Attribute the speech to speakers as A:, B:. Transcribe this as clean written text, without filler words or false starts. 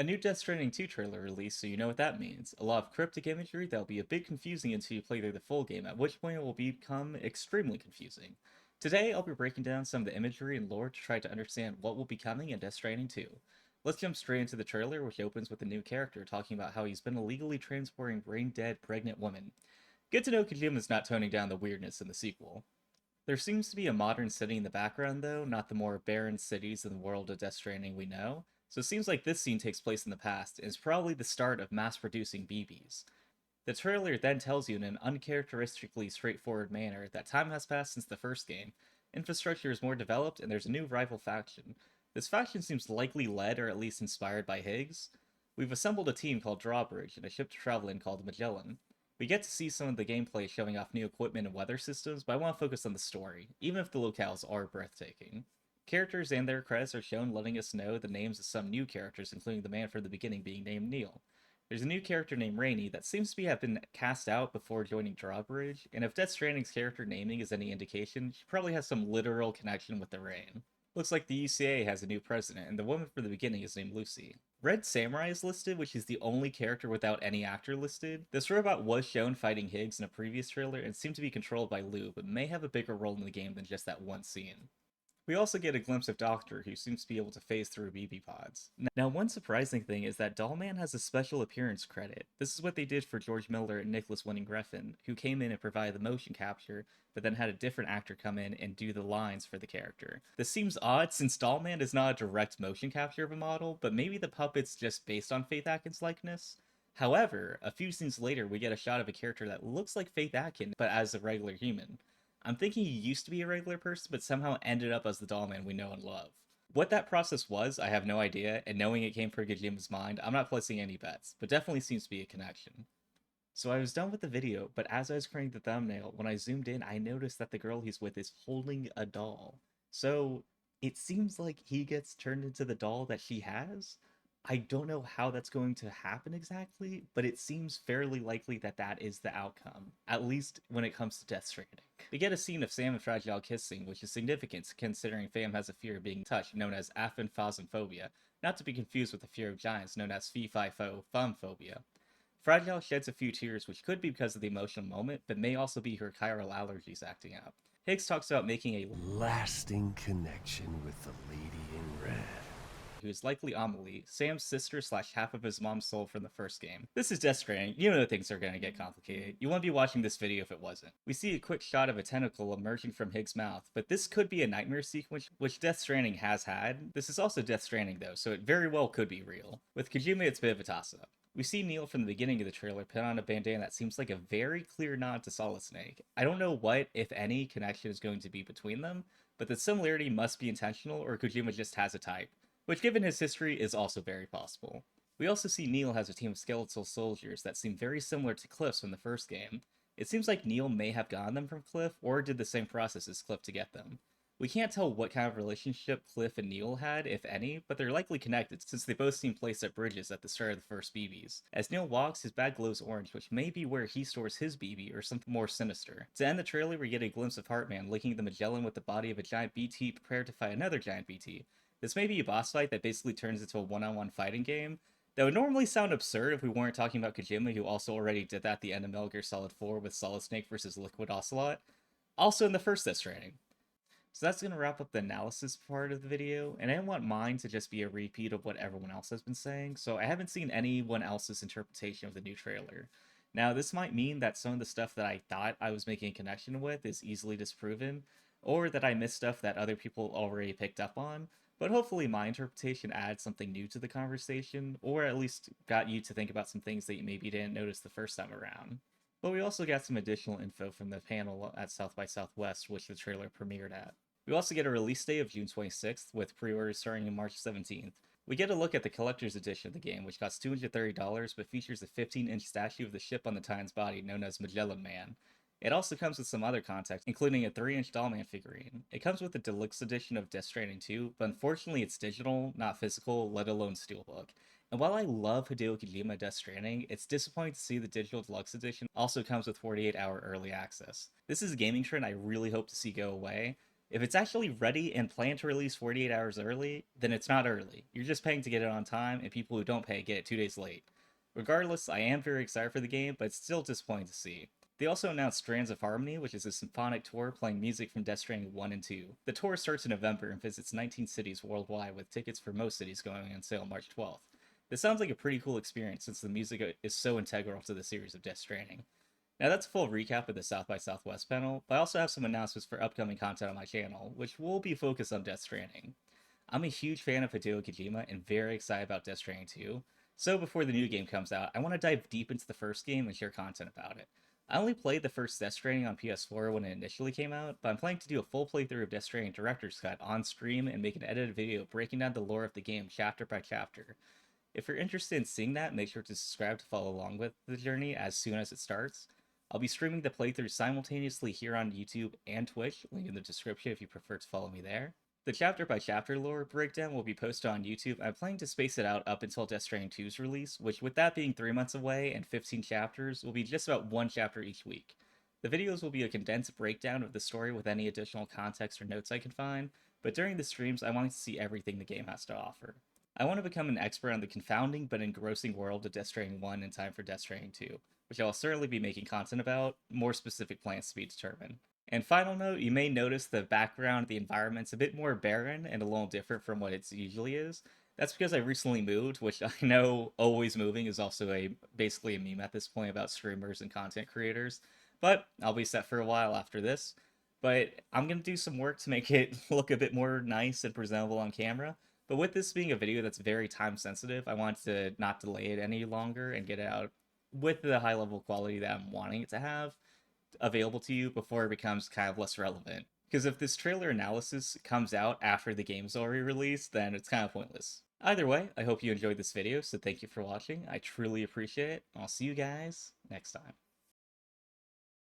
A: A new Death Stranding 2 trailer released, so you know what that means. A lot of cryptic imagery that'll be a bit confusing until you play through the full game, at which point it will become extremely confusing. Today, I'll be breaking down some of the imagery and lore to try to understand what will be coming in Death Stranding 2. Let's jump straight into the trailer, which opens with a new character talking about how he's been illegally transporting brain-dead pregnant women. Good to know Kojima's not toning down the weirdness in the sequel. There seems to be a modern city in the background, though, not the more barren cities in the world of Death Stranding we know, so it seems like this scene takes place in the past and is probably the start of mass producing BBs. The trailer then tells you in an uncharacteristically straightforward manner that time has passed since the first game, infrastructure is more developed, and there's a new rival faction. This faction seems likely led or at least inspired by Higgs. We've assembled a team called Drawbridge and a ship to travel in called Magellan. We get to see some of the gameplay showing off new equipment and weather systems, but I want to focus on the story, even if the locales are breathtaking. Characters and their credits are shown, letting us know the names of some new characters, including the man from the beginning being named Neil. There's a new character named Rainey that seems to have been cast out before joining Drawbridge, and if Death Stranding's character naming is any indication, she probably has some literal connection with the rain. Looks like the UCA has a new president, and the woman from the beginning is named Lucy. Red Samurai is listed, which is the only character without any actor listed. This robot was shown fighting Higgs in a previous trailer and seemed to be controlled by Lou, but may have a bigger role in the game than just that one scene. We also get a glimpse of Doctor, who seems to be able to phase through BB pods. Now, one surprising thing is that Dollman has a special appearance credit. This is what they did for George Miller and Nicholas Winding Refn, who came in and provided the motion capture, but then had a different actor come in and do the lines for the character. This seems odd since Dollman is not a direct motion capture of a model, but maybe the puppet's just based on Faith Atkins' likeness. However, a few scenes later, we get a shot of a character that looks like Faith Atkins, but as a regular human. I'm thinking he used to be a regular person, but somehow ended up as the Dollman we know and love. What that process was, I have no idea, and knowing it came from Kojima's mind, I'm not placing any bets, but definitely seems to be a connection. So I was done with the video, but as I was creating the thumbnail, when I zoomed in, I noticed that the girl he's with is holding a doll. So it seems like he gets turned into the doll that she has? I don't know how that's going to happen exactly, but it seems fairly likely that that is the outcome, at least when it comes to Death Stranding. We get a scene of Sam and Fragile kissing, which is significant considering Sam has a fear of being touched known as aphanphasmophobia, not to be confused with the fear of giants known as fee-fi-fo-fumphobia. Fragile sheds a few tears, which could be because of the emotional moment, but may also be her chiral allergies acting out. Higgs talks about making a
B: lasting connection with the lady in red,
A: who is likely Amelie, Sam's sister slash half of his mom's soul from the first game. This is Death Stranding. You know things are going to get complicated. You wouldn't be watching this video if it wasn't. We see a quick shot of a tentacle emerging from Higgs' mouth, but this could be a nightmare sequence, which Death Stranding has had. This is also Death Stranding though, so it very well could be real. With Kojima, it's a bit of a toss-up. We see Neil from the beginning of the trailer put on a bandana that seems like a very clear nod to Solid Snake. I don't know what, if any, connection is going to be between them, but the similarity must be intentional or Kojima just has a type, which given his history is also very possible. We also see Neil has a team of skeletal soldiers that seem very similar to Cliff's from the first game. It seems like Neil may have gotten them from Cliff or did the same process as Cliff to get them. We can't tell what kind of relationship Cliff and Neil had, if any, but they're likely connected since they both seem placed at bridges at the start of the first BBs. As Neil walks, his bag glows orange, which may be where he stores his BB or something more sinister. To end the trailer, we get a glimpse of Heartman linking the Magellan with the body of a giant BT prepared to fight another giant BT. This may be a boss fight that basically turns into a one-on-one fighting game. That would normally sound absurd if we weren't talking about Kojima, who also already did that at the end of Metal Gear Solid 4 with Solid Snake versus Liquid Ocelot. Also in the first Death Stranding. So that's going to wrap up the analysis part of the video, and I didn't want mine to just be a repeat of what everyone else has been saying, so I haven't seen anyone else's interpretation of the new trailer. Now, this might mean that some of the stuff that I thought I was making a connection with is easily disproven, or that I missed stuff that other people already picked up on, but hopefully my interpretation adds something new to the conversation, or at least got you to think about some things that you maybe didn't notice the first time around. But we also got some additional info from the panel at South by Southwest, which the trailer premiered at. We also get a release date of June 26th, with pre-orders starting on March 17th. We get a look at the collector's edition of the game, which costs $230 but features a 15-inch statue of the ship on the Titan's body known as Magellan Man. It also comes with some other context, including a 3-inch Dollman figurine. It comes with a deluxe edition of Death Stranding 2, but unfortunately it's digital, not physical, let alone steelbook. And while I love Hideo Kojima Death Stranding, it's disappointing to see the digital deluxe edition also comes with 48-hour early access. This is a gaming trend I really hope to see go away, If it's actually ready and planned to release 48 hours early, then it's not early. You're just paying to get it on time, and people who don't pay get it 2 days late. Regardless, I am very excited for the game, but it's still disappointing to see. They also announced Strands of Harmony, which is a symphonic tour playing music from Death Stranding 1 and 2. The tour starts in November and visits 19 cities worldwide, with tickets for most cities going on sale March 12th. This sounds like a pretty cool experience since the music is so integral to the series of Death Stranding. Now that's a full recap of the South by Southwest panel, but I also have some announcements for upcoming content on my channel, which will be focused on Death Stranding. I'm a huge fan of Hideo Kojima and very excited about Death Stranding 2, so before the new game comes out, I want to dive deep into the first game and share content about it. I only played the first Death Stranding on PS4 when it initially came out, but I'm planning to do a full playthrough of Death Stranding Director's Cut on stream and make an edited video breaking down the lore of the game chapter by chapter. If you're interested in seeing that, make sure to subscribe to follow along with the journey as soon as it starts. I'll be streaming the playthrough simultaneously here on YouTube and Twitch, link in the description if you prefer to follow me there. The chapter by chapter lore breakdown will be posted on YouTube. I'm planning to space it out up until Death Stranding 2's release, which, with that being 3 months away and 15 chapters, will be just about one chapter each week. The videos will be a condensed breakdown of the story with any additional context or notes I can find, but during the streams, I want to see everything the game has to offer. I want to become an expert on the confounding but engrossing world of Death Stranding 1 in time for Death Stranding 2, which I'll certainly be making content about, more specific plans to be determined. And final note, you may notice the background, the environment's a bit more barren and a little different from what it usually is. That's because I recently moved, which I know always moving is also basically a meme at this point about streamers and content creators. But I'll be set for a while after this. But I'm gonna do some work to make it look a bit more nice and presentable on camera. But with this being a video that's very time sensitive, I want to not delay it any longer and get it out with the high level quality that I'm wanting it to have available to you before it becomes kind of less relevant. Because if this trailer analysis comes out after the game's already released, then it's kind of pointless. Either way, I hope you enjoyed this video, so thank you for watching. I truly appreciate it. I'll see you guys next time.